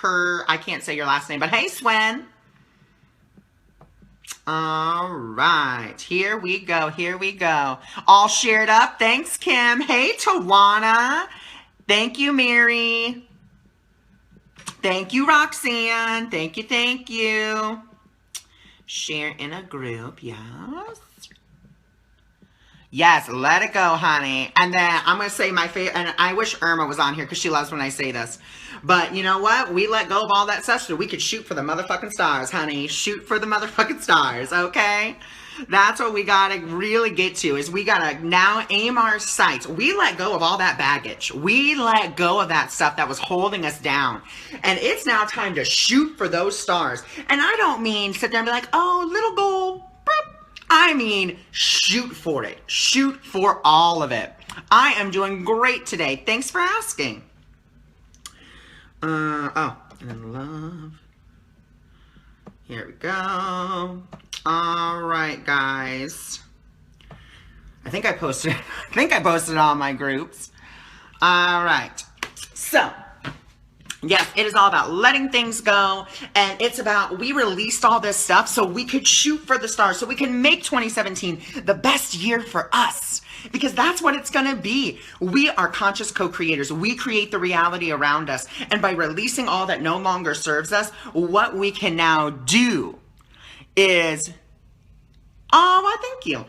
I can't say your last name, but hey, Swen. All right, here we go. All shared up. Thanks, Kim. Hey, Tawana. Thank you, Mary. Thank you, Roxanne. Thank you. Share in a group, yes. Yes, let it go, honey. And then I'm going to say my favorite, and I wish Irma was on here because she loves when I say this. But you know what? We let go of all that stuff so we could shoot for the motherfucking stars, honey. Shoot for the motherfucking stars, okay? That's what we got to really get to, is we got to now aim our sights. We let go of all that baggage. We let go of that stuff that was holding us down. And it's now time to shoot for those stars. And I don't mean sit there and be like, oh, little goal. I mean, shoot for it. Shoot for all of it. I am doing great today. Thanks for asking. And love. Here we go. All right, guys. I think I posted all my groups. All right. So, yes, it is all about letting things go, and it's about we released all this stuff so we could shoot for the stars, so we can make 2017 the best year for us, because that's what it's going to be. We are conscious co-creators. We create the reality around us, and by releasing all that no longer serves us, what we can now do is... Oh, well, thank you.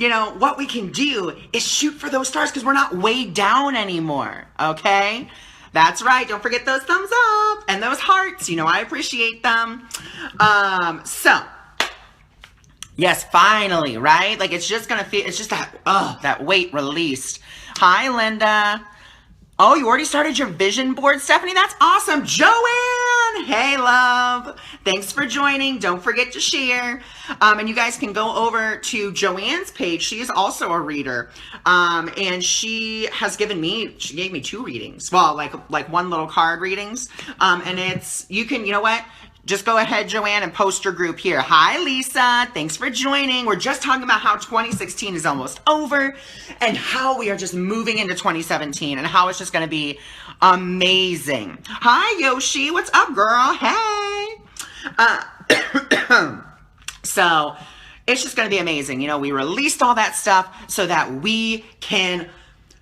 You know, what we can do is shoot for those stars because we're not weighed down anymore, okay? That's right. Don't forget those thumbs up and those hearts. You know, I appreciate them. So, yes, finally, right? Like, it's just going to feel, it's just that weight released. Hi, Linda. Oh, you already started your vision board, Stephanie? That's awesome. Joanne! Hey, love. Thanks for joining. Don't forget to share. And you guys can go over to Joanne's page. She is also a reader. And she gave me 2 readings. Well, like one little card readings. And you know what? Just go ahead, Joanne, and post your group here. Hi, Lisa. Thanks for joining. We're just talking about how 2016 is almost over and how we are just moving into 2017 and how it's just going to be amazing. Hi, Yoshi. What's up, girl? Hey. So it's just going to be amazing. You know, we released all that stuff so that we can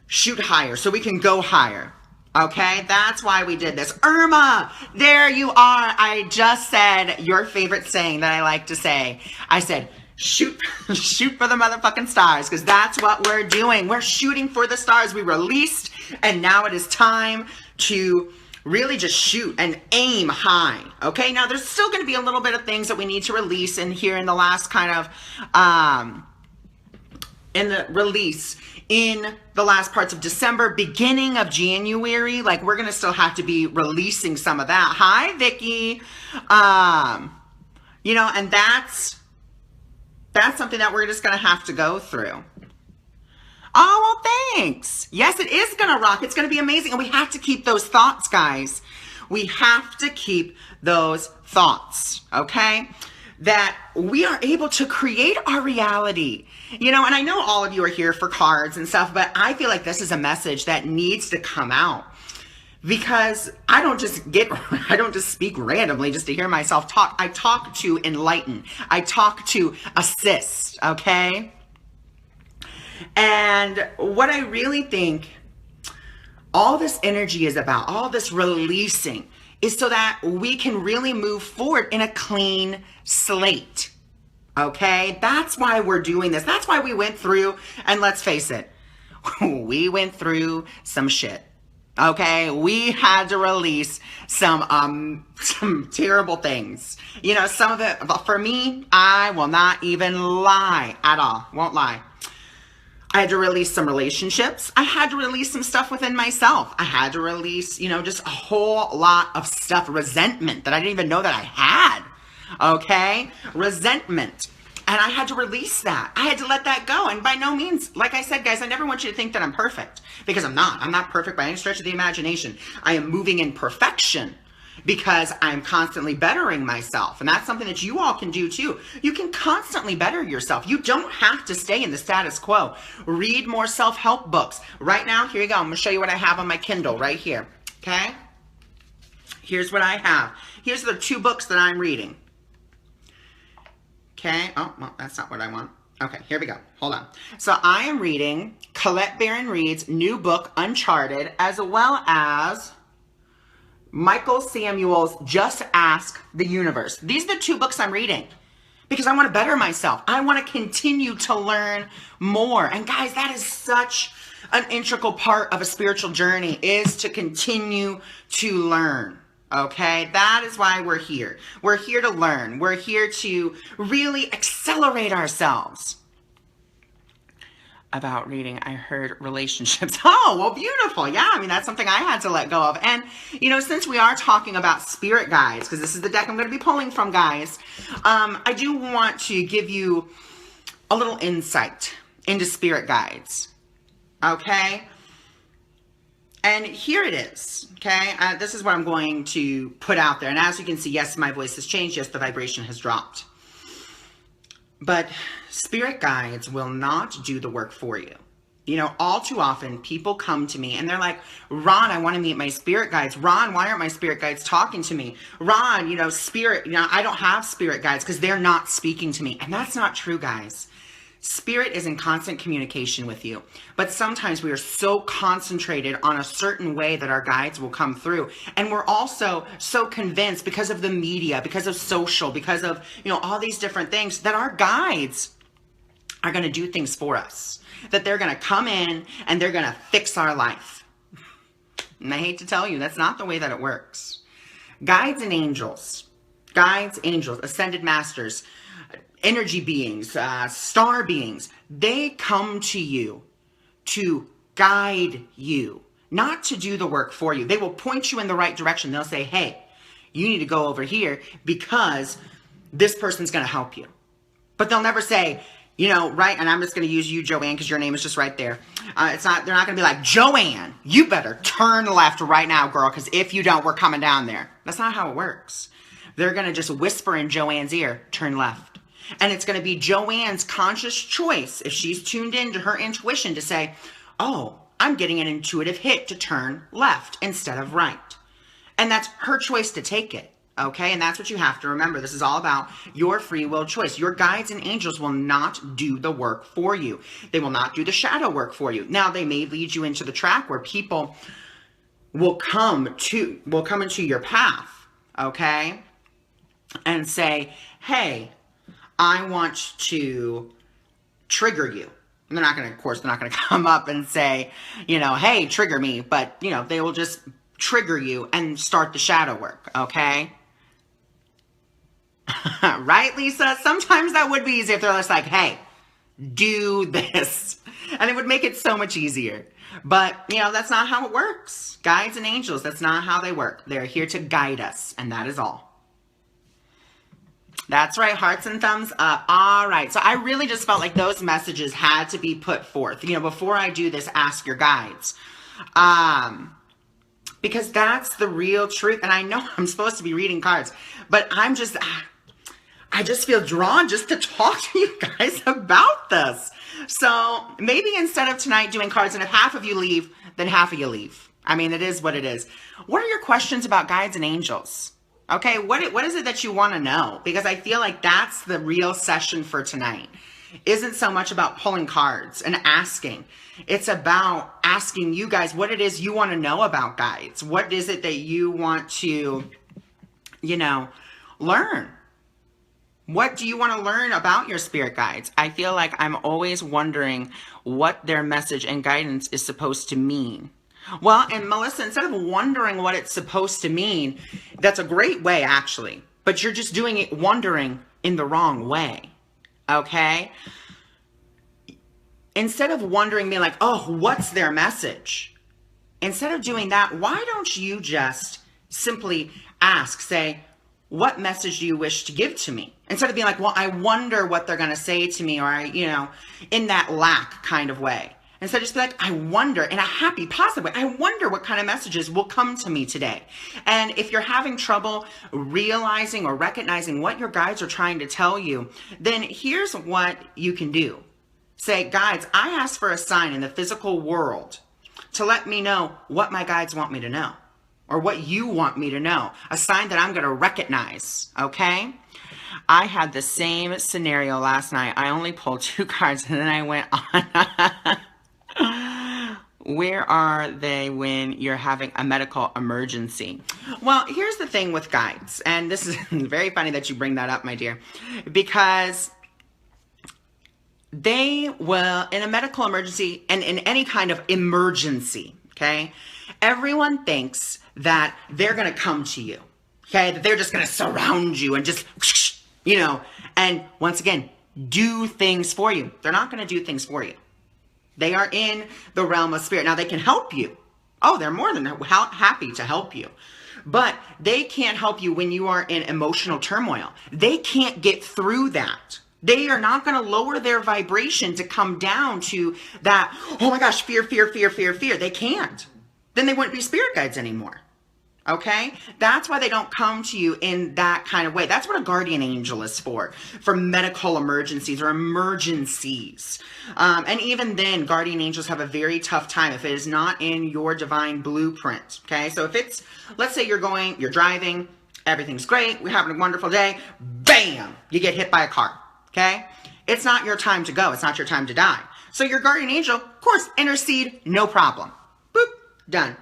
shoot higher, so we can go higher. Okay, that's why we did this. Irma, there you are. I just said your favorite saying that I like to say. I said, shoot for the motherfucking stars, because that's what we're doing. We're shooting for the stars. We released, and now it is time to really just shoot and aim high. Okay, now there's still going to be a little bit of things that we need to release in here in the last kind of, in the last parts of December, beginning of January. Like, we're going to still have to be releasing some of that. Hi, Vicky. You know, and that's something that we're just going to have to go through. Oh, well, thanks. Yes, it is going to rock. It's going to be amazing. And we have to keep those thoughts, guys. We have to keep those thoughts, okay? That we are able to create our reality. You know, and I know all of you are here for cards and stuff, but I feel like this is a message that needs to come out, because I don't just speak randomly just to hear myself talk. I talk to enlighten. I talk to assist, okay? And what I really think all this energy is about, all this releasing, is so that we can really move forward in a clean slate. Okay, that's why we're doing this. That's why we went through, and let's face it, we went through some shit. Okay, we had to release some terrible things. You know, some of it, for me, I will not even lie at all. Won't lie. I had to release some relationships. I had to release some stuff within myself. I had to release, you know, just a whole lot of stuff, resentment that I didn't even know that I had. Okay, resentment. And I had to release that. I had to let that go. And by no means, like I said, guys, I never want you to think that I'm perfect, because I'm not. I'm not perfect by any stretch of the imagination. I am moving in perfection because I'm constantly bettering myself. And that's something that you all can do too. You can constantly better yourself. You don't have to stay in the status quo. Read more self-help books. Right now, here you go. I'm going to show you what I have on my Kindle right here. Okay? Here's what I have. Here's the 2 books that I'm reading. Okay. Oh, well, that's not what I want. Okay, here we go. Hold on. So I am reading Colette Baron Reid's new book, Uncharted, as well as Michael Samuel's Just Ask the Universe. These are the 2 books I'm reading because I want to better myself. I want to continue to learn more. And guys, that is such an integral part of a spiritual journey, is to continue to learn. Okay, that is why we're here. We're here to learn. We're here to really accelerate ourselves. About reading, I heard relationships. Oh, well, beautiful. Yeah, I mean, that's something I had to let go of. And, you know, since we are talking about spirit guides, because this is the deck I'm going to be pulling from, guys, I do want to give you a little insight into spirit guides. Okay? And here it is, okay? This is what I'm going to put out there. And as you can see, yes, my voice has changed. Yes, the vibration has dropped. But spirit guides will not do the work for you. You know, all too often, people come to me and they're like, Ron, I want to meet my spirit guides. Ron, why aren't my spirit guides talking to me? Ron, you know, I don't have spirit guides because they're not speaking to me. And that's not true, guys. Spirit is in constant communication with you, but sometimes we are so concentrated on a certain way that our guides will come through. And we're also so convinced because of the media, because of social, because of, you know, all these different things, that our guides are going to do things for us, that they're going to come in and they're going to fix our life. And I hate to tell you, that's not the way that it works. Guides, angels, ascended masters, energy beings, star beings, they come to you to guide you, not to do the work for you. They will point you in the right direction. They'll say, hey, you need to go over here because this person's going to help you. But they'll never say, you know, right, and I'm just going to use you, Joanne, because your name is just right there. They're not going to be like, Joanne, you better turn left right now, girl, because if you don't, we're coming down there. That's not how it works. They're going to just whisper in Joanne's ear, turn left. And it's going to be Joanne's conscious choice, if she's tuned into her intuition, to say, oh, I'm getting an intuitive hit to turn left instead of right. And that's her choice to take it. Okay, and that's what you have to remember. This is all about your free will choice. Your guides and angels will not do the work for you. They will not do the shadow work for you. Now, they may lead you into the track where people will come into your path, okay, and say, hey, I want to trigger you. And they're not going to come up and say, you know, hey, trigger me. But, you know, they will just trigger you and start the shadow work, okay? Right, Lisa? Sometimes that would be easy if they're just like, hey, do this. And it would make it so much easier. But, you know, that's not how it works. Guides and angels, that's not how they work. They're here to guide us, and that is all. That's right, hearts and thumbs up. All right, so I really just felt like those messages had to be put forth. You know, before I do this, ask your guides. Because that's the real truth. And I know I'm supposed to be reading cards, but I just feel drawn just to talk to you guys about this. So maybe instead of tonight doing cards, and if half of you leave, then half of you leave. I mean, it is what it is. What are your questions about guides and angels? Okay, what is it that you want to know? Because I feel like that's the real session for tonight. Isn't so much about pulling cards and asking. It's about asking you guys what it is you want to know about guides. What is it that you want to, you know, learn? What do you want to learn about your spirit guides? I feel like I'm always wondering what their message and guidance is supposed to mean. Well, and Melissa, instead of wondering what it's supposed to mean, that's a great way, actually. But you're just doing it, wondering in the wrong way. Okay? Instead of wondering, being like, oh, what's their message? Instead of doing that, why don't you just simply ask, say, what message do you wish to give to me? Instead of being like, well, I wonder what they're going to say to me, or in that lack kind of way. Instead, just be like, I wonder, in a happy, positive way, I wonder what kind of messages will come to me today. And if you're having trouble realizing or recognizing what your guides are trying to tell you, then here's what you can do. Say, guides, I ask for a sign in the physical world to let me know what my guides want me to know. or what you want me to know, a sign that I'm going to recognize, okay? I had the same scenario last night. I only pulled 2 cards and then I went on. Where are they when you're having a medical emergency? Well, here's the thing with guides, and this is very funny that you bring that up, my dear, because they will, in a medical emergency and in any kind of emergency, okay, everyone thinks that they're going to come to you, okay, that they're just going to surround you and just, you know, and once again, do things for you. They're not going to do things for you. They are in the realm of spirit. Now, they can help you. Oh, they're more than happy to help you. But they can't help you when you are in emotional turmoil. They can't get through that. They are not going to lower their vibration to come down to that, oh my gosh, fear, fear, fear, fear, fear. They can't. Then they wouldn't be spirit guides anymore. Okay? That's why they don't come to you in that kind of way. That's what a guardian angel is for medical emergencies or emergencies. And even then, guardian angels have a very tough time if it is not in your divine blueprint. Okay? So if it's, let's say you're driving, everything's great, we're having a wonderful day, bam, you get hit by a car. Okay? It's not your time to go. It's not your time to die. So your guardian angel, of course, intercede, no problem. Boop, done.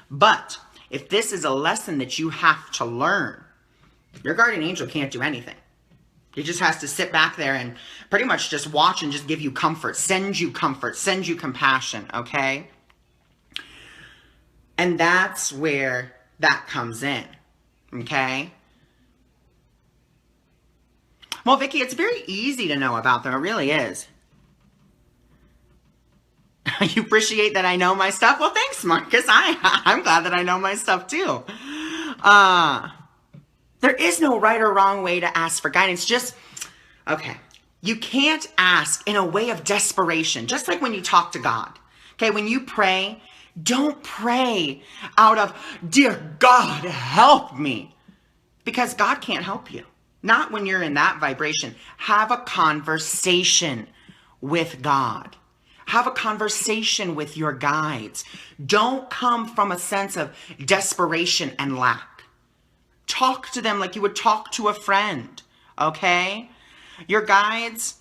But if this is a lesson that you have to learn, your guardian angel can't do anything. He just has to sit back there and pretty much just watch and just give you comfort, send you compassion, okay? And that's where that comes in, okay? Well, Vicki, it's very easy to know about them. It really is. You appreciate that I know my stuff? Well, thanks, Marcus. I'm glad that I know my stuff too. There is no right or wrong way to ask for guidance. Just, okay, you can't ask in a way of desperation, just like when you talk to God. Okay, when you pray, don't pray out of, dear God, help me. Because God can't help you. Not when you're in that vibration. Have a conversation with God. Have a conversation with your guides. Don't come from a sense of desperation and lack. Talk to them like you would talk to a friend, okay? Your guides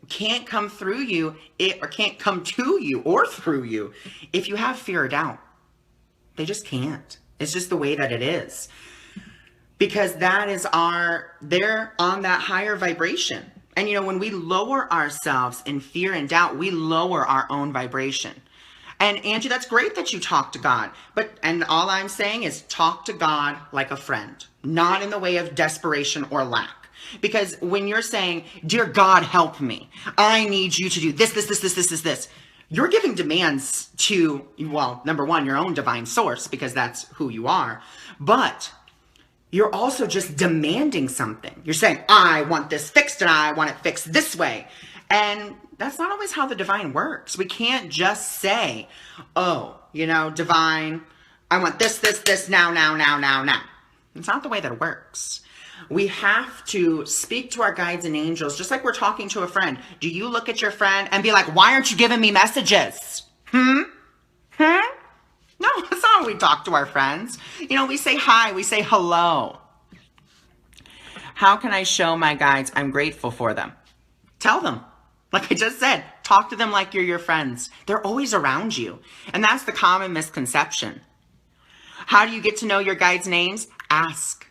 can't come through you, or can't come to you or through you if you have fear or doubt. They just can't. It's just the way that it is. Because that is they're on that higher vibration. And, you know, when we lower ourselves in fear and doubt, we lower our own vibration. And Angie, that's great that you talk to God. And all I'm saying is talk to God like a friend, not in the way of desperation or lack. Because when you're saying, dear God, help me, I need you to do this, you're giving demands to, well, number one, your own divine source, because that's who you are. But you're also just demanding something. You're saying, I want this fixed and I want it fixed this way. And that's not always how the divine works. We can't just say, oh, you know, divine, I want this, now. It's not the way that it works. We have to speak to our guides and angels just like we're talking to a friend. Do you look at your friend and be like, why aren't you giving me messages? No, that's not how we talk to our friends. You know, we say hi, we say hello. How can I show my guides I'm grateful for them? Tell them. Like I just said, talk to them like you're your friends. They're always around you. And that's the common misconception. How do you get to know your guides' names? Ask.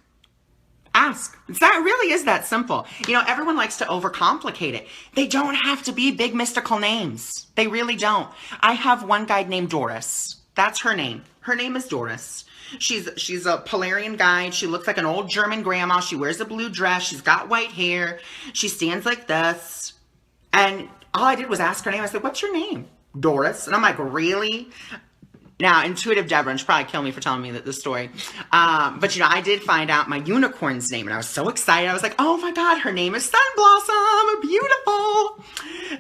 Ask. That really is that simple. You know, everyone likes to overcomplicate it. They don't have to be big mystical names. They really don't. I have one guide named Doris. That's her name. Her name is Doris. She's a Polarian guide. She looks like an old German grandma. She wears a blue dress. She's got white hair. She stands like this. And all I did was ask her name. I said, what's your name? Doris. And I'm like, really? Now, intuitive Deborah, and she'll probably kill me for telling me this story. But, you know, I did find out my unicorn's name. And I was so excited. I was like, oh, my God, her name is Sunblossom. Beautiful.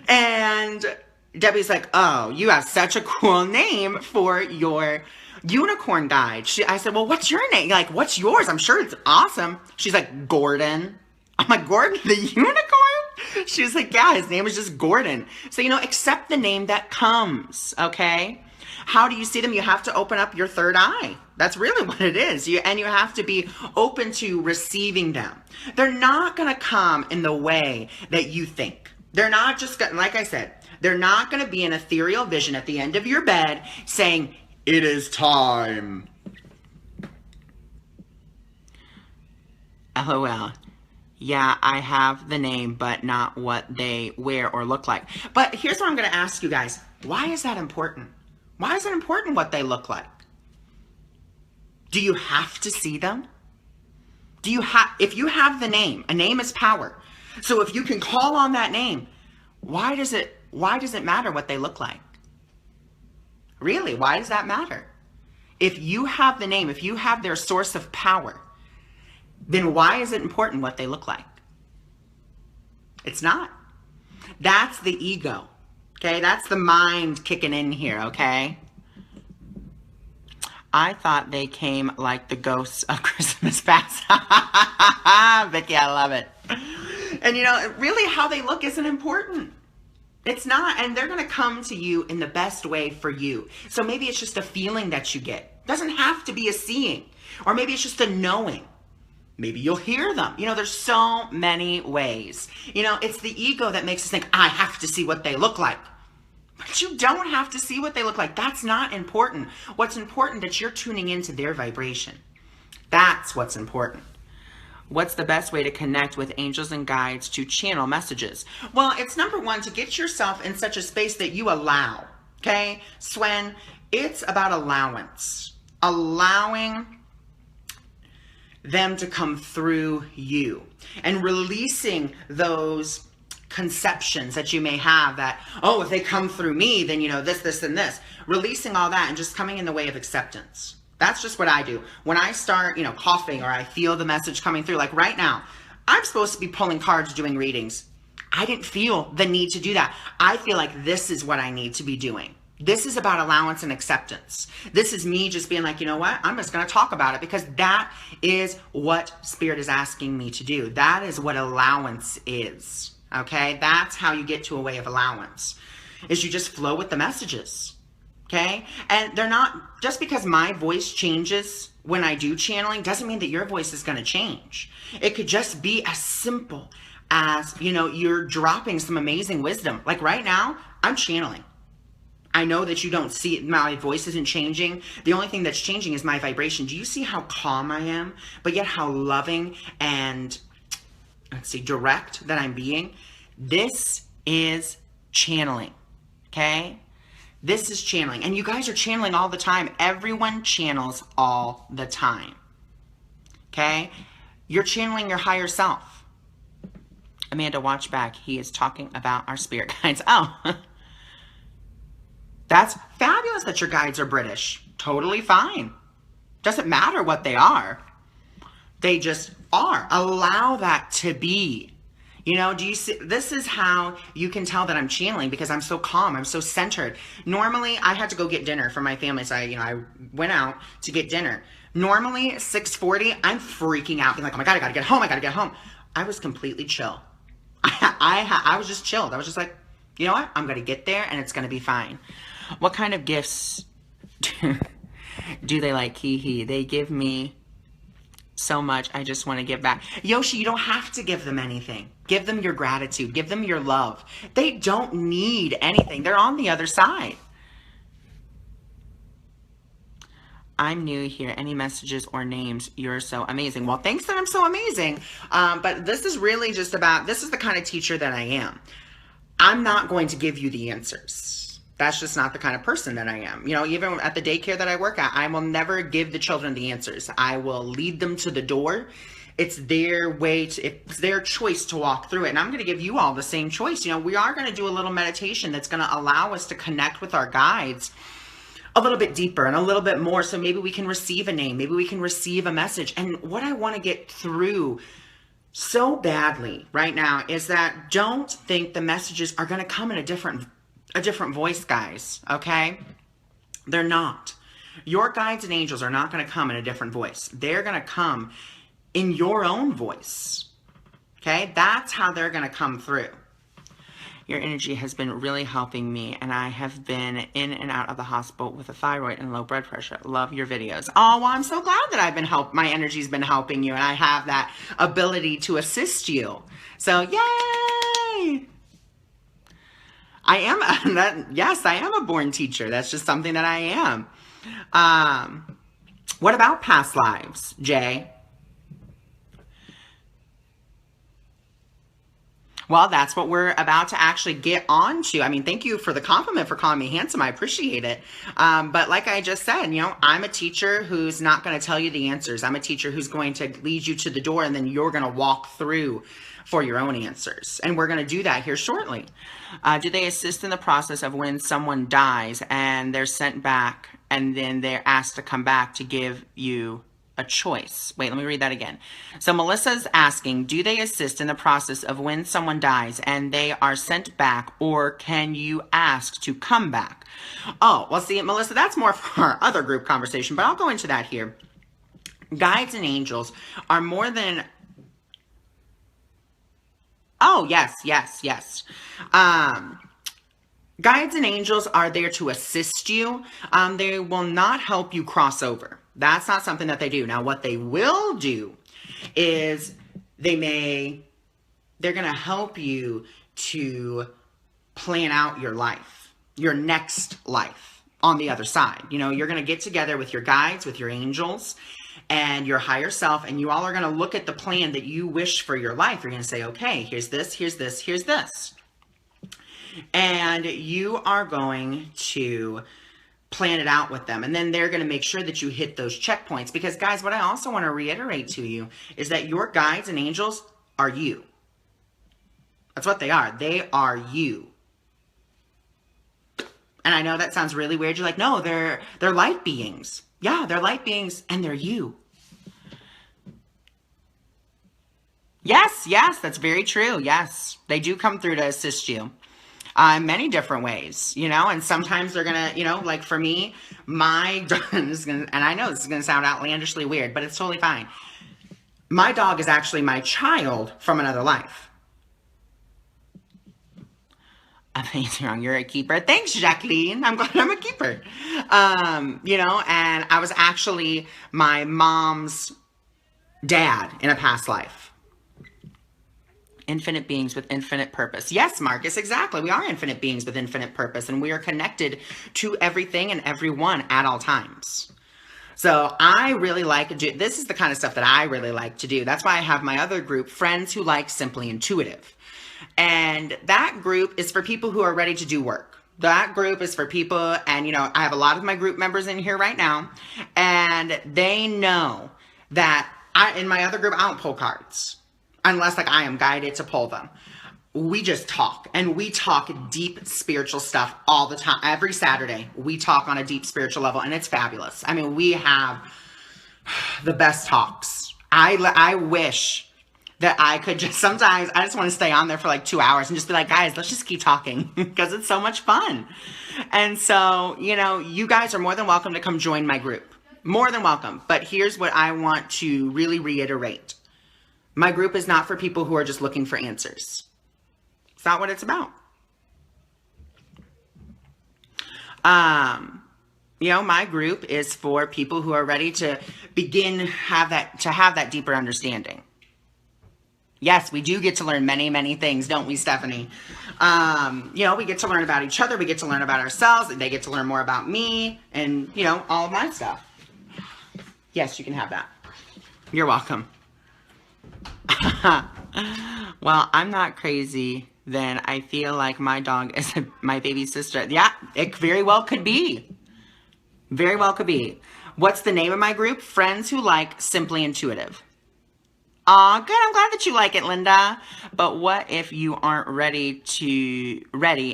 And Debbie's like, oh, you have such a cool name for your unicorn guide. I said, well, what's your name? Like, what's yours? I'm sure it's awesome. She's like, Gordon. I'm like, Gordon the unicorn? She's like, yeah, his name is just Gordon. So, you know, accept the name that comes, okay? How do you see them? You have to open up your third eye. That's really what it is. And you have to be open to receiving them. They're not going to come in the way that you think. They're not just going to, like I said, they're not going to be an ethereal vision at the end of your bed saying, "It is time." LOL. Yeah, I have the name, but not what they wear or look like. But here's what I'm going to ask you guys. Why is that important? Why is it important what they look like? Do you have to see them? If you have the name, a name is power. So if you can call on that name, why does it matter what they look like? Really, why does that matter? If you have the name, if you have their source of power, then why is it important what they look like? It's not. That's the ego. Okay, that's the mind kicking in here, okay? I thought they came like the ghosts of Christmas past. Vicky, I love it. And really how they look isn't important. It's not, and they're going to come to you in the best way for you. So maybe it's just a feeling that you get. It doesn't have to be a seeing. Or maybe it's just a knowing. Maybe you'll hear them. There's so many ways. It's the ego that makes us think, I have to see what they look like. But you don't have to see what they look like. That's not important. What's important is that you're tuning into their vibration. That's what's important. What's the best way to connect with angels and guides to channel messages? Well, it's number one, to get yourself in such a space that you allow. Okay? Swen, it's about allowance. Allowing them to come through you and releasing those conceptions that you may have that, oh, if they come through me, then this and this. Releasing all that and just coming in the way of acceptance. That's just what I do. When I start, coughing, or I feel the message coming through, like right now, I'm supposed to be pulling cards, doing readings. I didn't feel the need to do that. I feel like this is what I need to be doing. This is about allowance and acceptance. This is me just being like, you know what? I'm just going to talk about it because that is what Spirit is asking me to do. That is what allowance is. Okay? That's how you get to a way of allowance, is you just flow with the messages. Okay? And they're not, just because my voice changes when I do channeling doesn't mean that your voice is going to change. It could just be as simple as, you're dropping some amazing wisdom. Like right now, I'm channeling. I know that you don't see it. My voice isn't changing. The only thing that's changing is my vibration. Do you see how calm I am, but yet how loving and, direct that I'm being? This is channeling, okay? This is channeling. And you guys are channeling all the time. Everyone channels all the time, okay? You're channeling your higher self. Amanda, watch back. He is talking about our spirit guides. Oh, that's fabulous that your guides are British. Totally fine. Doesn't matter what they are. They just are. Allow that to be. Do you see? This is how you can tell that I'm channeling, because I'm so calm. I'm so centered. Normally, I had to go get dinner for my family. So I went out to get dinner. Normally, 6:40, I'm freaking out. Being like, oh my God, I gotta get home. I gotta get home. I was completely chill. I was just chilled. I was just like, you know what? I'm gonna get there and it's gonna be fine. What kind of gifts do they like? Hee. They give me so much. I just want to give back. Yoshi, you don't have to give them anything. Give them your gratitude. Give them your love. They don't need anything. They're on the other side. I'm new here. Any messages or names? You're so amazing. Well, thanks that I'm so amazing. But this is really just about, this is the kind of teacher that I am. I'm not going to give you the answers. That's just not the kind of person that I am. Even at the daycare that I work at, I will never give the children the answers. I will lead them to the door. It's their way it's their choice to walk through it. And I'm going to give you all the same choice. We are going to do a little meditation that's going to allow us to connect with our guides a little bit deeper and a little bit more. So maybe we can receive a name. Maybe we can receive a message. And what I want to get through so badly right now is that don't think the messages are going to come in a different voice, guys, okay? They're not. Your guides and angels are not going to come in a different voice. They're going to come in your own voice, okay? That's how they're going to come through. Your energy has been really helping me, and I have been in and out of the hospital with a thyroid and low blood pressure. Love your videos. Oh, well, I'm so glad that my energy's been helping you, and I have that ability to assist you. So, yay! Yes, I am a born teacher. That's just something that I am. What about past lives, Jay? Well, that's what we're about to actually get on to. I mean, thank you for the compliment for calling me handsome. I appreciate it. But like I just said, I'm a teacher who's not going to tell you the answers. I'm a teacher who's going to lead you to the door, and then you're going to walk through for your own answers. And we're going to do that here shortly. Do they assist in the process of when someone dies and they're sent back and then they're asked to come back to give you a choice? Wait, let me read that again. So Melissa's asking, do they assist in the process of when someone dies and they are sent back, or can you ask to come back? Oh, well, see, Melissa, that's more for our other group conversation, but I'll go into that here. Guides and angels are more than... Oh, yes. Guides and angels are there to assist you. They will not help you cross over. That's not something that they do. Now, what they will do is they're going to help you to plan out your life, your next life on the other side. You're going to get together with your guides, with your angels, and your higher self, and you all are going to look at the plan that you wish for your life. You're going to say, okay, here's this, here's this, here's this. And you are going to plan it out with them. And then they're going to make sure that you hit those checkpoints. Because, guys, what I also want to reiterate to you is that your guides and angels are you. That's what they are. They are you. And I know that sounds really weird. You're like, no, they're light beings. Yeah, they're light beings, and they're you. Yes, that's very true. Yes, they do come through to assist you in many different ways, and sometimes they're gonna, like for me, and I know this is gonna sound outlandishly weird, but it's totally fine. My dog is actually my child from another life. Amazing, you're a keeper. Thanks, Jacqueline. I'm glad I'm a keeper. And I was actually my mom's dad in a past life. Infinite beings with infinite purpose. Yes, Marcus, exactly. We are infinite beings with infinite purpose, and we are connected to everything and everyone at all times. So I really this is the kind of stuff that I really like to do. That's why I have my other group, Friends Who Like Simply Intuitive. And that group is for people who are ready to do work. That group is for people, and I have a lot of my group members in here right now, and they know that in my other group, I don't pull cards unless I am guided to pull them. We just talk, and we talk deep spiritual stuff all the time. Every Saturday, we talk on a deep spiritual level, and it's fabulous. I mean, we have the best talks. I wish that I could sometimes I just want to stay on there for like 2 hours and just be like, guys, let's just keep talking because it's so much fun. And so, you guys are more than welcome to come join my group. More than welcome. But here's what I want to really reiterate. My group is not for people who are just looking for answers. It's not what it's about. My group is for people who are ready to have that deeper understanding. Yes, we do get to learn many, many things, don't we, Stephanie? We get to learn about each other. We get to learn about ourselves. They get to learn more about me and, all of my stuff. Yes, you can have that. You're welcome. Well, I'm not crazy. Then I feel like my dog is my baby sister. Yeah, it very well could be. Very well could be. What's the name of my group? Friends Who Like Simply Intuitive. Aw, good. I'm glad that you like it, Linda. But what if you aren't ready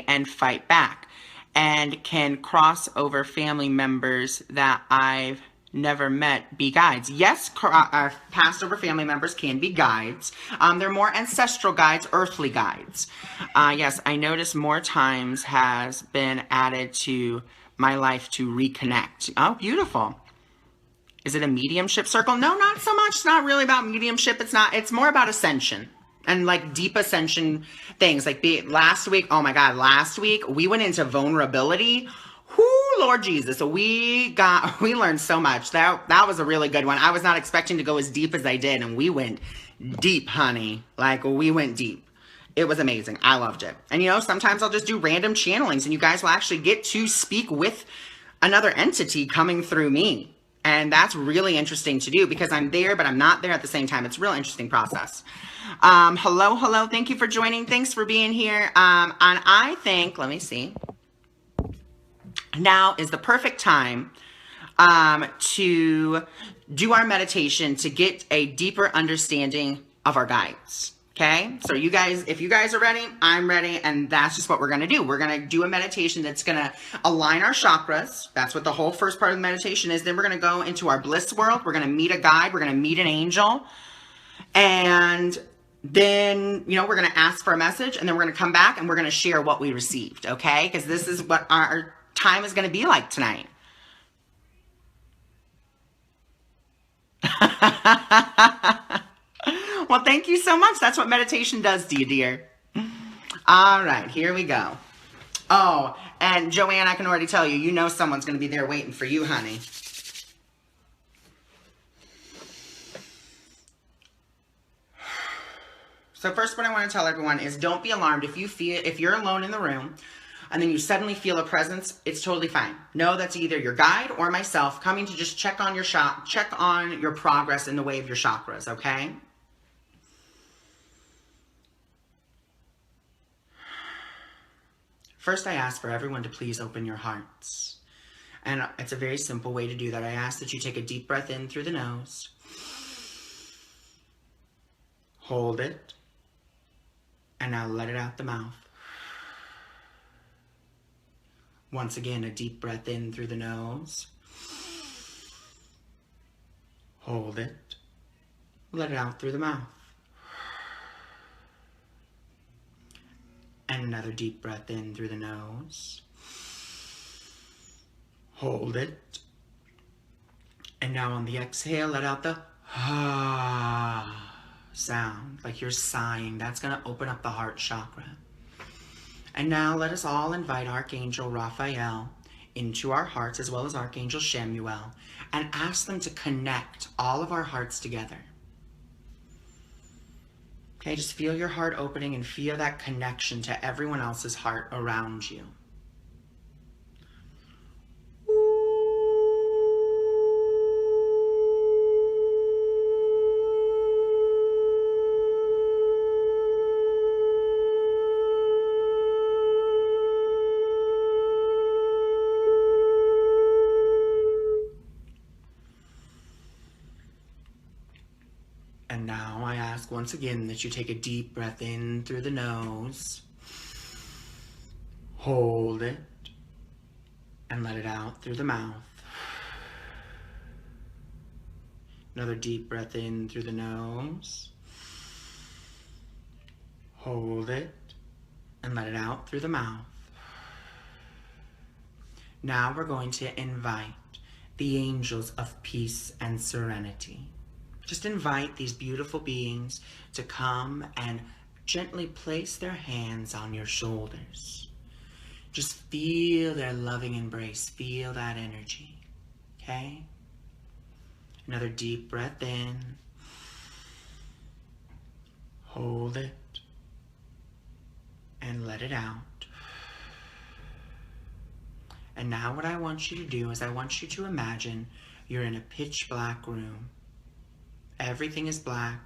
and fight back and can cross over family members that I've never met be guides? Yes, passed over family members can be guides. They're more ancestral guides, earthly guides. Yes, I notice more times has been added to my life to reconnect. Oh, beautiful. Is it a mediumship circle? No, not so much. It's not really about mediumship. It's more about ascension. And like deep ascension things. Like last week, oh my God, last week we went into vulnerability. Whoo, Lord Jesus. So we learned so much. That was a really good one. I was not expecting to go as deep as I did, and we went deep, honey. Like we went deep. It was amazing. I loved it. And you know, sometimes I'll just do random channelings and you guys will actually get to speak with another entity coming through me. And that's really interesting to do because I'm there, but I'm not there at the same time. It's a real interesting process. Hello. Thank you for joining. Thanks for being here. And I think, let me see. Now is the perfect time to do our meditation to get a deeper understanding of our guides. Okay, so you guys, if you guys are ready, I'm ready, and that's just what we're gonna do. We're gonna do a meditation that's gonna align our chakras. That's what the whole first part of the meditation is. Then we're gonna go into our bliss world. We're gonna meet a guide. We're gonna meet an angel. And then, you know, we're gonna ask for a message, and then we're gonna come back and we're gonna share what we received, okay? Because this is what our time is gonna be like tonight. Well, thank you so much. That's what meditation does to you, dear. All right, here we go. Oh, and Joanne, I can already tell you, you know someone's going to be there waiting for you, honey. So first, what I want to tell everyone is don't be alarmed if you're alone in the room and then you suddenly feel a presence. It's totally fine. Know that's either your guide or myself coming to just check on your progress in the way of your chakras, okay? First, I ask for everyone to please open your hearts. And it's a very simple way to do that. I ask that you take a deep breath in through the nose. Hold it. And now let it out the mouth. Once again, a deep breath in through the nose. Hold it. Let it out through the mouth. And another deep breath in through the nose. Hold it. And now on the exhale, let out the sound, like you're sighing. That's going to open up the heart chakra. And now let us all invite Archangel Raphael into our hearts, as well as Archangel Chamuel, and ask them to connect all of our hearts together. Okay, just feel your heart opening and feel that connection to everyone else's heart around you. And now I ask once again that you take a deep breath in through the nose, hold it, and let it out through the mouth. Another deep breath in through the nose, hold it, and let it out through the mouth. Now we're going to invite the angels of peace and serenity. Just invite these beautiful beings to come and gently place their hands on your shoulders. Just feel their loving embrace. Feel that energy. Okay? Another deep breath in. Hold it. And let it out. And now what I want you to do is I want you to imagine you're in a pitch black room. Everything is black.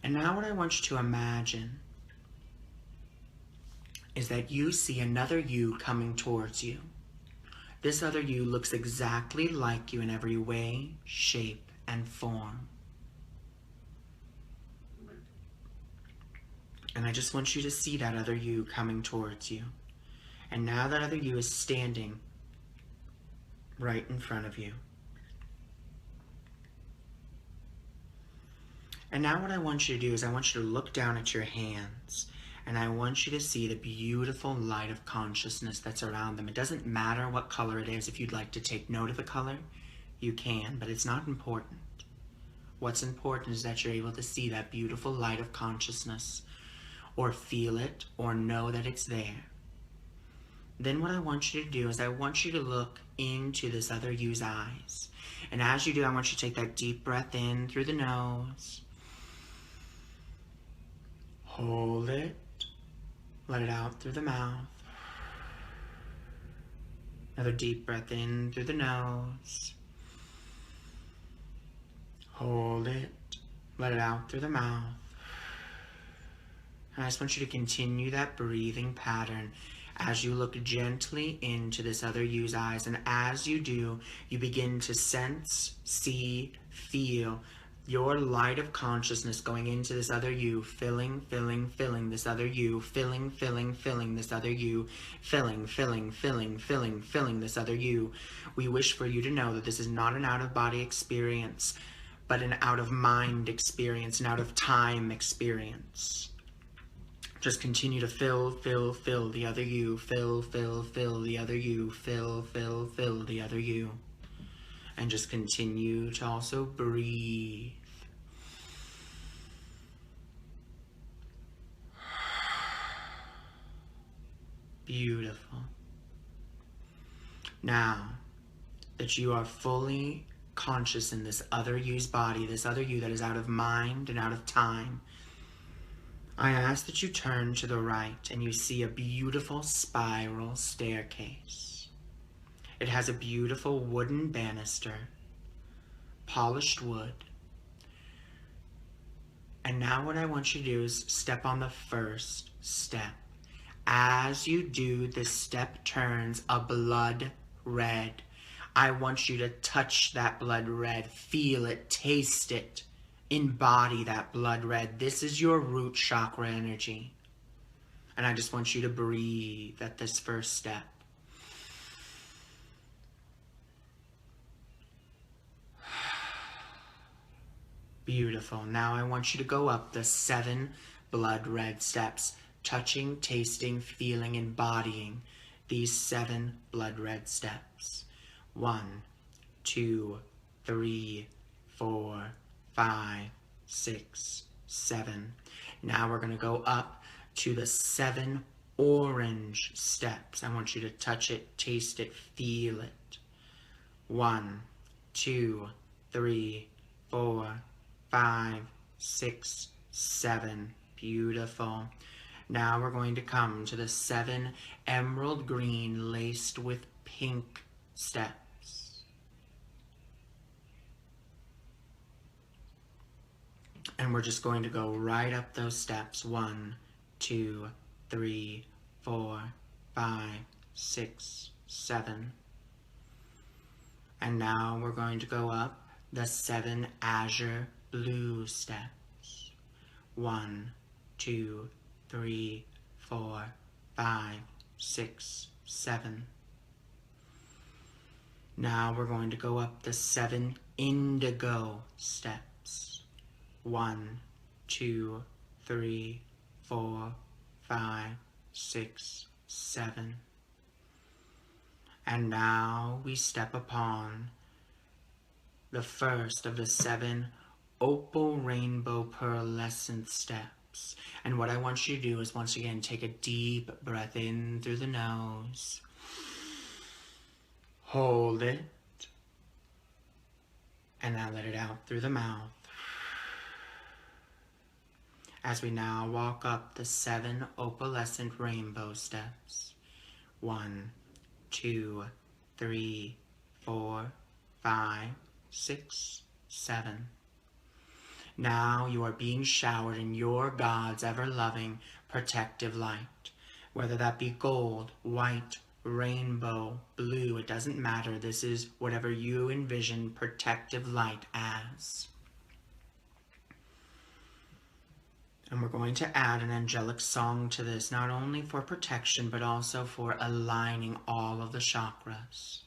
And now what I want you to imagine is that you see another you coming towards you. This other you looks exactly like you in every way, shape, and form. And I just want you to see that other you coming towards you. And now that other you is standing right in front of you. And now what I want you to do is I want you to look down at your hands and I want you to see the beautiful light of consciousness that's around them. It doesn't matter what color it is. If you'd like to take note of the color, you can, but it's not important. What's important is that you're able to see that beautiful light of consciousness, or feel it, or know that it's there. Then what I want you to do is I want you to look into this other you's eyes. And as you do, I want you to take that deep breath in through the nose. Hold it. Let it out through the mouth. Another deep breath in through the nose. Hold it. Let it out through the mouth. And I just want you to continue that breathing pattern as you look gently into this other you's eyes. And as you do, you begin to sense, see, feel your light of consciousness going into this other you, filling this other you, filling this other you, filling this other you. We wish for you to know that this is not an out-of-body experience, but an out-of-mind experience, an out-of-time experience. Just continue to fill the other you, fill the other you, fill the other you. And just continue to also breathe. Beautiful. Now that you are fully conscious in this other you's body, this other you that is out of mind and out of time, I ask that you turn to the right and you see a beautiful spiral staircase. It has a beautiful wooden banister, polished wood. And now what I want you to do is step on the first step. As you do, this step turns a blood red. I want you to touch that blood red, feel it, taste it, embody that blood red. This is your root chakra energy. And I just want you to breathe at this first step. Beautiful. Now I want you to go up the 7 blood red steps, touching, tasting, feeling, embodying these 7 blood red steps. 1, 2, 3, 4, 5, 6, 7. Now we're going to go up to the 7 orange steps. I want you to touch it, taste it, feel it. 1, 2, 3, 4, 5, 6, 7. Beautiful. Now we're going to come to the 7 emerald green laced with pink steps. And we're just going to go right up those steps. 1, 2, 3, 4, 5, 6, 7. And now we're going to go up the 7 azure blue steps. 1, 2, 3, 4, 5, 6, 7. Now we're going to go up the 7 indigo steps. 1, 2, 3, 4, 5, 6, 7. And now we step upon the first of the 7 opal rainbow pearlescent steps. And what I want you to do is once again take a deep breath in through the nose. Hold it. And now let it out through the mouth. As we now walk up the 7 opalescent rainbow steps. 1, 2, 3, 4, 5, 6, 7. Now you are being showered in your God's ever-loving protective light. Whether that be gold, white, rainbow, blue, it doesn't matter. This is whatever you envision protective light as. And we're going to add an angelic song to this, not only for protection, but also for aligning all of the chakras.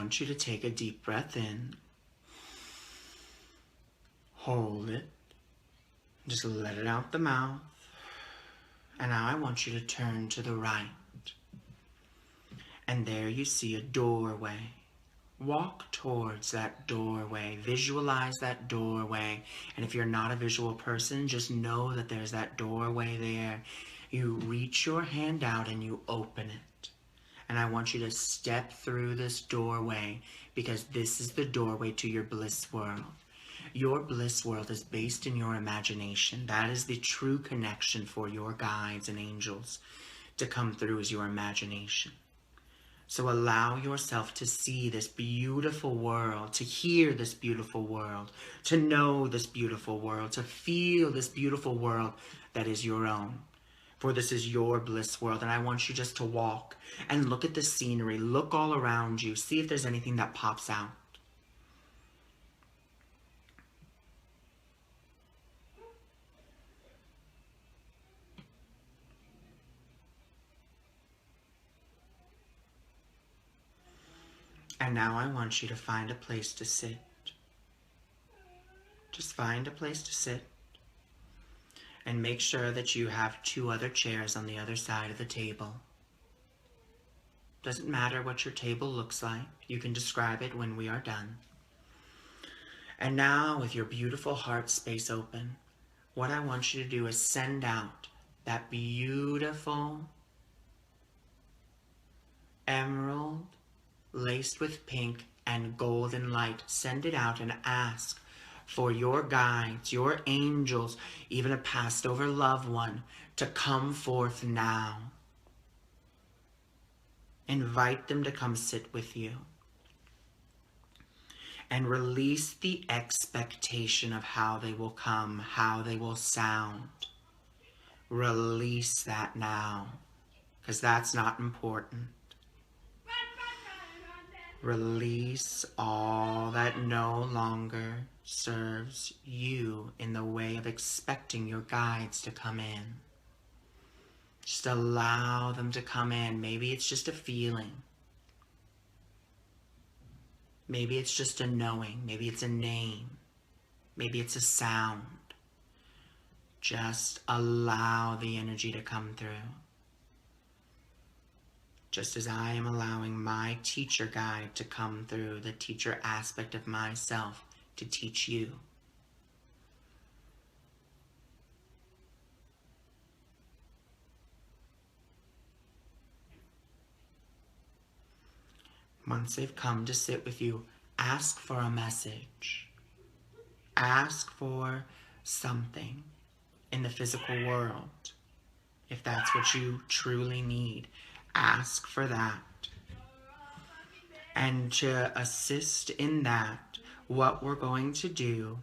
want you to take a deep breath in. Hold it. Just let it out the mouth. And now I want you to turn to the right. And there you see a doorway. Walk towards that doorway. Visualize that doorway. And if you're not a visual person, just know that there's that doorway there. You reach your hand out and you open it. And I want you to step through this doorway because this is the doorway to your bliss world. Your bliss world is based in your imagination. That is the true connection for your guides and angels to come through, is your imagination. So allow yourself to see this beautiful world, to hear this beautiful world, to know this beautiful world, to feel this beautiful world that is your own. For this is your bliss world, and I want you just to walk and look at the scenery, look all around you, see if there's anything that pops out. And now I want you to find a place to sit. Just find a place to sit. And make sure that you have 2 other chairs on the other side of the table. Doesn't matter what your table looks like. You can describe it when we are done. And now, with your beautiful heart space open, what I want you to do is send out that beautiful emerald laced with pink and golden light. Send it out and ask for your guides, your angels, even a passed over loved one, to come forth now. Invite them to come sit with you. And release the expectation of how they will come, how they will sound. Release that now, because that's not important. Release all that no longer serves you in the way of expecting your guides to come in. Just allow them to come in. Maybe it's just a feeling. Maybe it's just a knowing. Maybe it's a name. Maybe it's a sound. Just allow the energy to come through. Just as I am allowing my teacher guide to come through, the teacher aspect of myself to teach you. Once they've come to sit with you, ask for a message. Ask for something in the physical world. If that's what you truly need, ask for that. And to assist in that, what we're going to do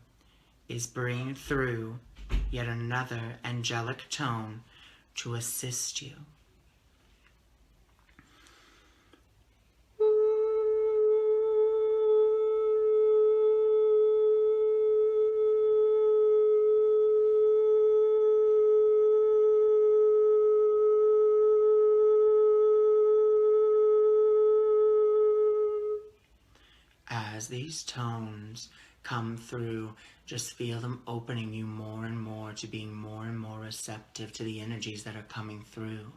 is bring through yet another angelic tone to assist you. As these tones come through, just feel them opening you more and more to being more and more receptive to the energies that are coming through.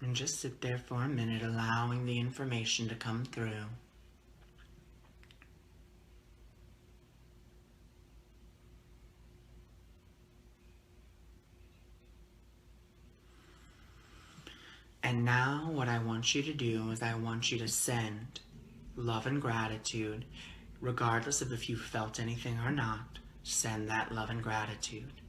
And just sit there for a minute, allowing the information to come through. And now what I want you to do is I want you to send love and gratitude, regardless of if you felt anything or not. Send that love and gratitude.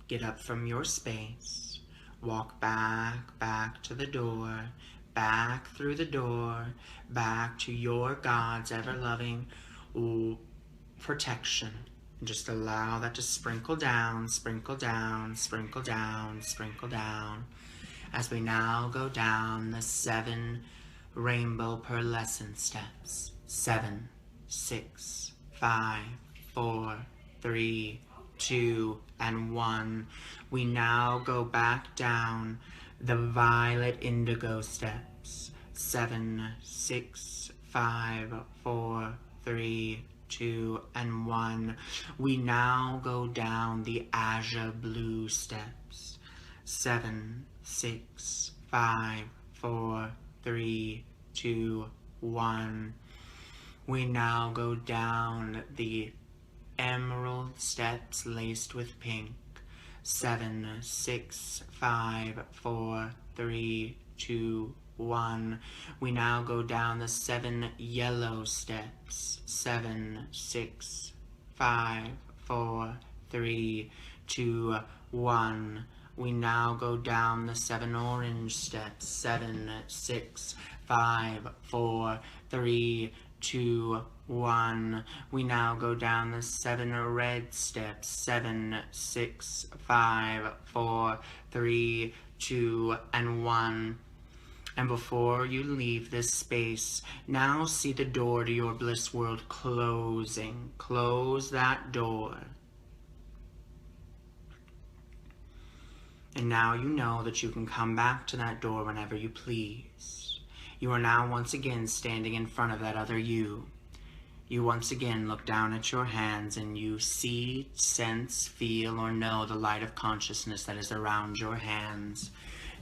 Get up from your space. Walk back to the door, back through the door, back to your God's ever-loving protection, And just allow that to sprinkle down, sprinkle down, sprinkle down, sprinkle down. As we now go down the 7 rainbow pearlescent steps. 7, 6, 5, 4, 3, 2, and 1. We now go back down the violet indigo steps. 7, 6, 5, 4, 3, 2, and 1. We now go down the azure blue steps. 7, 6, 5, 4, 3, 2, 1. We now go down the emerald steps laced with pink. 7, 6, 5, 4, 3, 2, 1. We now go down the 7 yellow steps. 7, 6, 5, 4, 3, 2, 1. We now go down the 7 orange steps. 7, 6, 5, 4, 3, 2, 1. We now go down the 7 red steps. 7, 6, 5, 4, 3, 2, and 1. And before you leave this space, now see the door to your bliss world closing. Close that door. And now you know that you can come back to that door whenever you please. You are now once again standing in front of that other you. You once again look down at your hands and you see, sense, feel, or know the light of consciousness that is around your hands.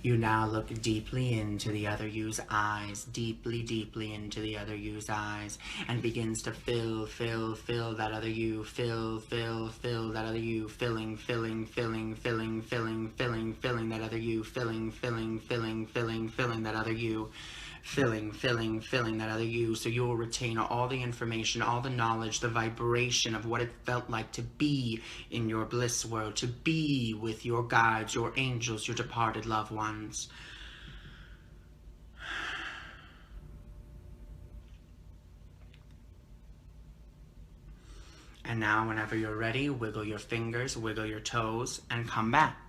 You now look deeply into the other you's eyes, deeply, deeply into the other you's eyes, and begins to fill that other you, fill that other you, filling that other you, filling that other you, filling that other you, so you will retain all the information, all the knowledge, the vibration of what it felt like to be in your bliss world, to be with your guides, your angels, your departed loved ones. And now, whenever you're ready, wiggle your fingers, wiggle your toes, and come back.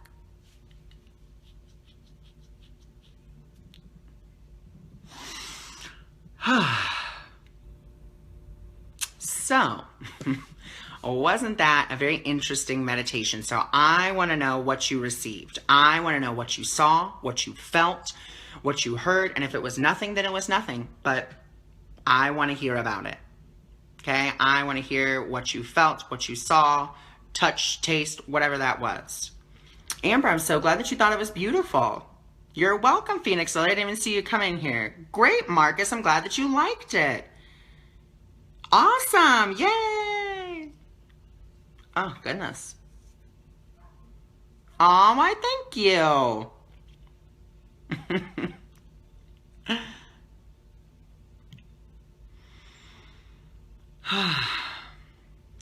So, wasn't that a very interesting meditation? So I want to know what you received. I want to know what you saw, what you felt, what you heard, and if it was nothing, then it was nothing. But I want to hear about it. Okay? I want to hear what you felt, what you saw, touch, taste, whatever that was. Amber, I'm so glad that you thought it was beautiful. You're welcome, Phoenix. I didn't even see you come in here. Great, Marcus. I'm glad that you liked it. Awesome. Yay. Oh, goodness. Oh, my, thank you.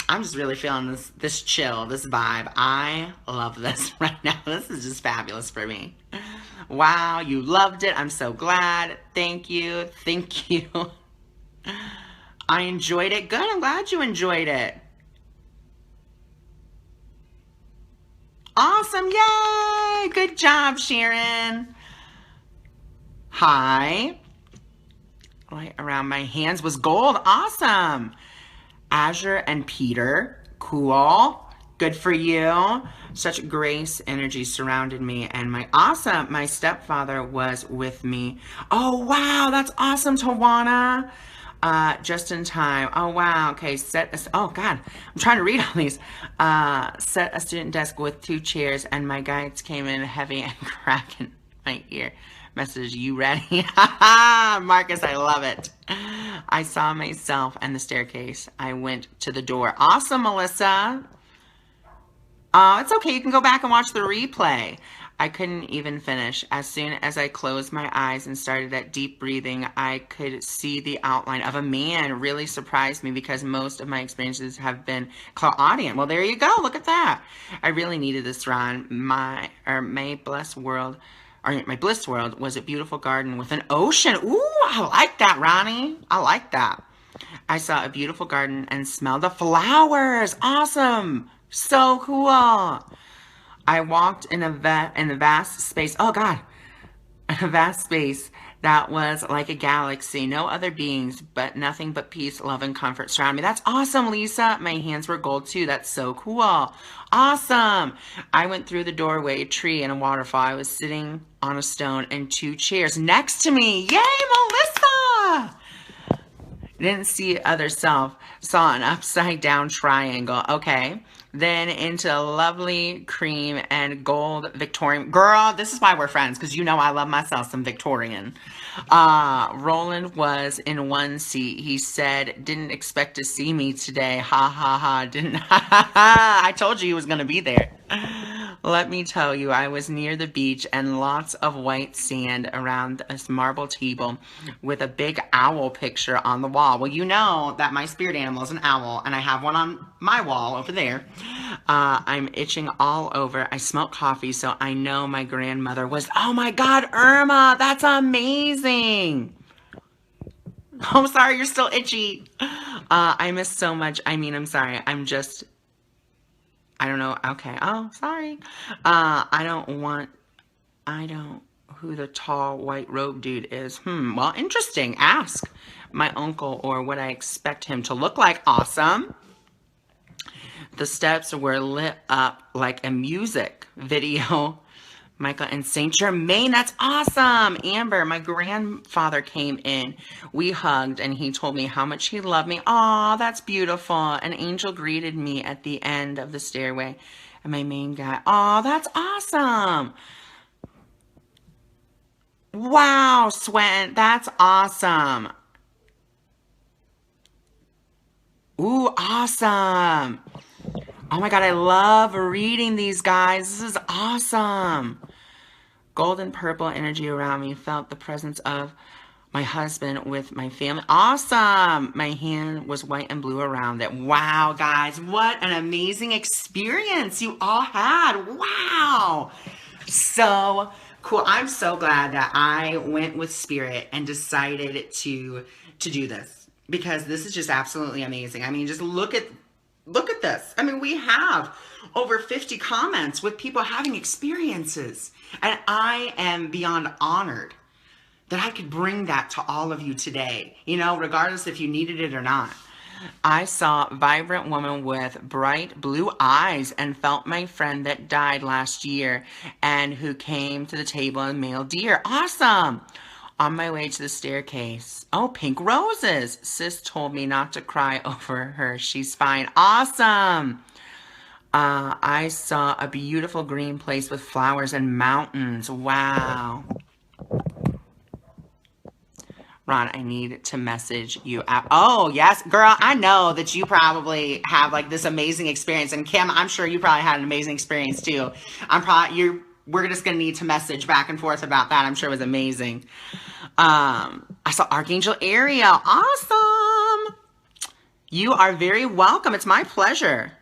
I'm just really feeling this chill, this vibe. I love this right now. This is just fabulous for me. Wow, you loved it. I'm so glad. Thank you. Thank you. I enjoyed it. Good. I'm glad you enjoyed it. Awesome. Yay. Good job, Sharon. Hi. Right around my hands was gold. Awesome. Azure and Peter. Cool. Good for you. Such grace energy surrounded me, and my stepfather was with me. Oh, wow, that's awesome, Tawana. Just in time. Oh, wow. Okay, oh, God, I'm trying to read all these. Set a student desk with 2 chairs, and my guides came in heavy and cracking my ear. Message, you ready? Marcus, I love it. I saw myself and the staircase. I went to the door. Awesome, Melissa. It's okay. You can go back and watch the replay. I couldn't even finish. As soon as I closed my eyes and started that deep breathing, I could see the outline of a man. Really surprised me because most of my experiences have been clairaudient. Well, there you go. Look at that. I really needed this, Ron. My bliss world was a beautiful garden with an ocean. Ooh, I like that, Ronnie. I like that. I saw a beautiful garden and smelled the flowers. Awesome. So cool. I walked in a vast space. Oh God. A vast space that was like a galaxy. No other beings, but nothing but peace, love, and comfort surround me. That's awesome, Lisa. My hands were gold too. That's so cool. Awesome. I went through the doorway, a tree, and a waterfall. I was sitting on a stone and 2 chairs next to me. Yay, Melissa! Didn't see other self. Saw an upside down triangle. Okay. Then into lovely cream and gold Victorian. Girl, this is why we're friends, because you know I love myself some Victorian. Roland was in one seat. He said, didn't expect to see me today. Ha ha ha. Didn't. Ha ha ha. I told you he was going to be there. Let me tell you, I was near the beach and lots of white sand around a marble table with a big owl picture on the wall. Well, you know that my spirit animal is an owl, and I have one on my wall over there. I'm itching all over. I smelled coffee, so I know my grandmother was... Oh my God, Irma, that's amazing. Oh, sorry, you're still itchy. I miss so much. I mean, I'm sorry. I don't know. Okay. Oh, sorry. Who the tall white robe dude is. Well, interesting. Ask my uncle or what I expect him to look like. Awesome. The steps were lit up like a music video. Michael and Saint Germain, that's awesome. Amber, my grandfather came in. We hugged and he told me how much he loved me. Aw, that's beautiful. An angel greeted me at the end of the stairway. And my main guy, aw, that's awesome. Wow, Swen, that's awesome. Ooh, awesome. Oh my God, I love reading these, guys. This is awesome. Golden purple energy around me. Felt the presence of my husband with my family. Awesome. My hand was white and blue around it. Wow, guys. What an amazing experience you all had. Wow. So cool. I'm so glad that I went with Spirit and decided to do this, because this is just absolutely amazing. I mean, just look at this. I mean, we have over 50 comments with people having experiences. And I am beyond honored that I could bring that to all of you today, you know, regardless if you needed it or not. I saw a vibrant woman with bright blue eyes and felt my friend that died last year and who came to the table and mailed deer. Awesome. On my way to the staircase. Oh, pink roses. Sis told me not to cry over her. She's fine. Awesome. I saw a beautiful green place with flowers and mountains. Wow. Ron, I need to message you. Oh, yes. Girl, I know that you probably have like this amazing experience. And Kim, I'm sure you probably had an amazing experience too. We're just going to need to message back and forth about that. I'm sure it was amazing. I saw Archangel Ariel. Awesome. You are very welcome. It's my pleasure.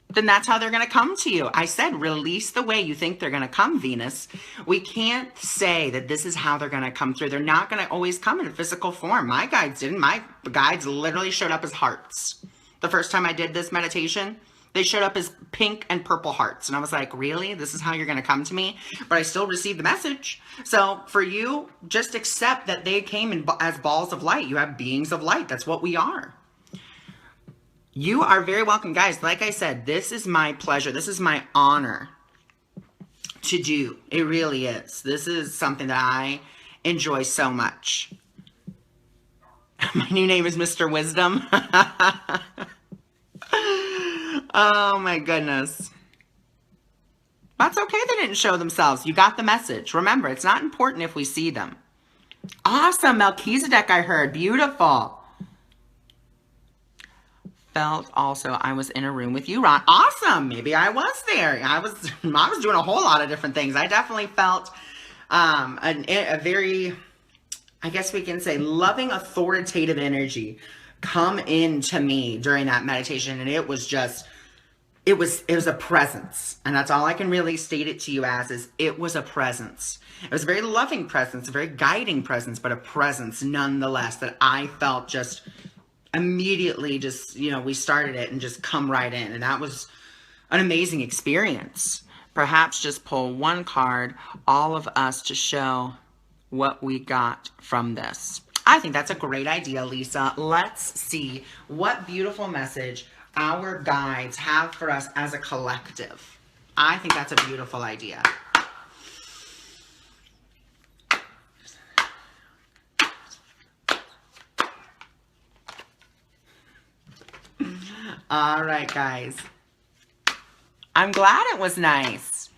Then that's how they're going to come to you. I said, release the way you think they're going to come, Venus. We can't say that this is how they're going to come through. They're not going to always come in physical form. My guides didn't. My guides literally showed up as hearts. The first time I did this meditation, they showed up as pink and purple hearts. And I was like, really? This is how you're going to come to me? But I still received the message. So for you, just accept that they came as balls of light. You have beings of light. That's what we are. You are very welcome, guys. Like I said, this is my pleasure. This is my honor to do. It really is. This is something that I enjoy so much. My new name is Mr. Wisdom. Oh my goodness. That's okay they didn't show themselves. You got the message. Remember, it's not important if we see them. Awesome. Melchizedek, I heard. Beautiful. Felt also I was in a room with you, Ron. Awesome. Maybe I was there. I was doing a whole lot of different things. I definitely felt a very, I guess we can say, loving, authoritative energy come into me during that meditation. And it was just, it was a presence. And that's all I can really state it to you as, is it was a presence. It was a very loving presence, a very guiding presence, but a presence nonetheless that I felt just immediately just, you know, we started it and just come right in. And that was an amazing experience. Perhaps just pull one card, all of us, to show what we got from this. I think that's a great idea, Lisa. Let's see what beautiful message our guides have for us as a collective. I think that's a beautiful idea. All right, guys. I'm glad it was nice.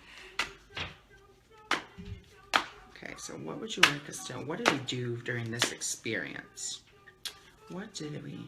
Okay, so what would you like us to, what did we do during this experience? What did we